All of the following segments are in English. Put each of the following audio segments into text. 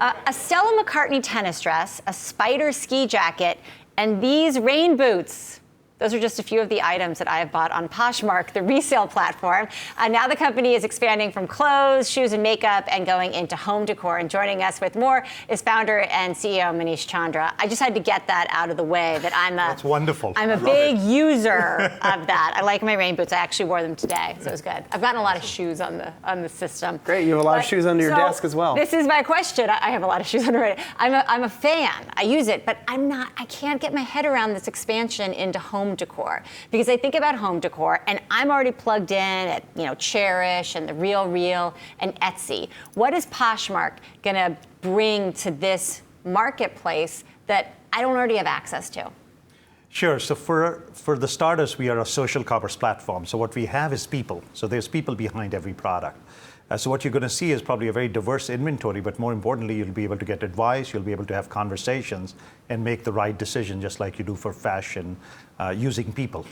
A Stella McCartney tennis dress, a spider ski jacket, and these rain boots. Those are just a few of the items that I have bought on Poshmark, the resale platform. Now the company is expanding from clothes, shoes, and makeup and going into home decor. And joining us with more is founder and CEO Manish Chandra. I just had to get that out of the way that That's wonderful. I'm a big user of that. I like my rain boots. I actually wore them today, so it was good. I've gotten a lot of shoes on the system. Great, you have a lot of shoes under your desk as well. This is my question. I have a lot of shoes under it. I'm a fan. I use it, but I can't get my head around this expansion into home decor, because I think about home decor and I'm already plugged in at Cherish and the Real and Etsy. What is Poshmark going to bring to this marketplace that I don't already have access to? Sure. So for the starters, we are a social commerce platform. So what we have is people. So there's people behind every product. So what you're going to see is probably a very diverse inventory, but more importantly, you'll be able to get advice, you'll be able to have conversations and make the right decision, just like you do for fashion, using people.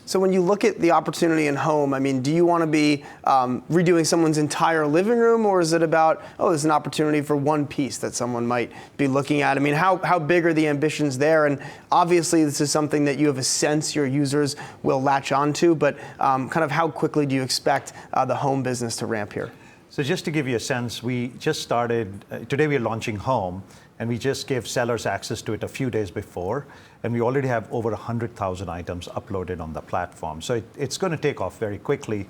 So when you look at the opportunity in home, I mean, do you want to be redoing someone's entire living room, or is it about, there's an opportunity for one piece that someone might be looking at? I mean, how big are the ambitions there? And obviously, this is something that you have a sense your users will latch onto, but kind of how quickly do you expect the home business to ramp here? So just to give you a sense, we just started, today we are launching home, and we just gave sellers access to it a few days before, and we already have over 100,000 items uploaded on the platform. So it's going to take off very quickly.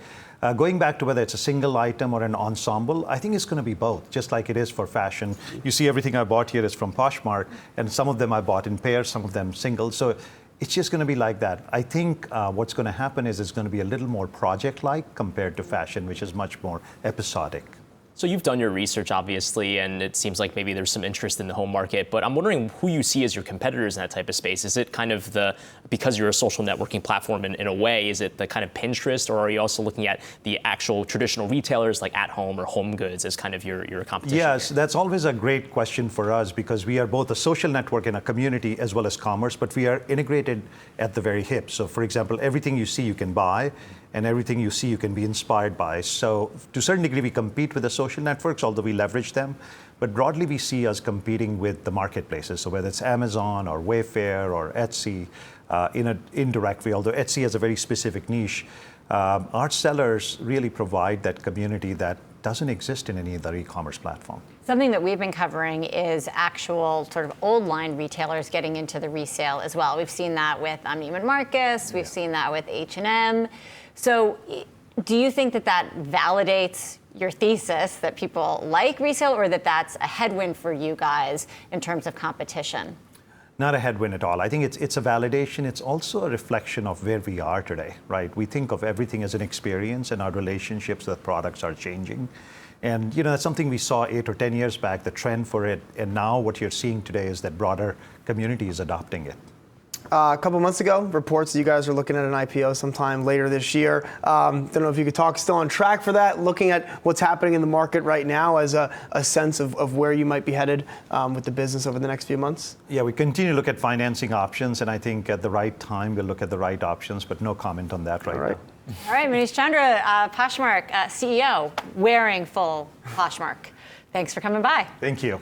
Going back to whether it's a single item or an ensemble, I think it's going to be both, just like it is for fashion. You see everything I bought here is from Poshmark, and some of them I bought in pairs, some of them single. So it's just going to be like that. I think what's going to happen is it's going to be a little more project-like compared to fashion, which is much more episodic. So you've done your research, obviously, and it seems like maybe there's some interest in the home market, but I'm wondering who you see as your competitors in that type of space. Is it kind of because you're a social networking platform in a way, is it the kind of Pinterest, or are you also looking at the actual traditional retailers like At Home or Home Goods as kind of your competition? Yes, here? that's always a great question for us, because we are both a social network and a community as well as commerce, but we are integrated at the very hip. So for example, everything you see you can buy, and everything you see you can be inspired by. So to a certain degree, we compete with the social networks, although we leverage them. But broadly, we see us competing with the marketplaces. So whether it's Amazon or Wayfair or Etsy, in an indirect way, although Etsy has a very specific niche, our sellers really provide that community that doesn't exist in any other e-commerce platform. Something that we've been covering is actual sort of old line retailers getting into the resale as well. We've seen that with Neiman Marcus, we've seen that with H&M. So do you think that validates your thesis that people like resale, or that that's a headwind for you guys in terms of competition? Not a headwind at all. I think it's a validation. It's also a reflection of where we are today, right? We think of everything as an experience, and our relationships with products are changing. And that's something we saw 8 or 10 years back, the trend for it. And now what you're seeing today is that broader community is adopting it. A couple months ago, reports that you guys are looking at an IPO sometime later this year. Don't know if you could talk, still on track for that, looking at what's happening in the market right now as a sense of where you might be headed with the business over the next few months? Yeah, we continue to look at financing options, and I think at the right time we'll look at the right options, but no comment on that right now. All right, Manish Chandra, Poshmark CEO, wearing full Poshmark. Thanks for coming by. Thank you.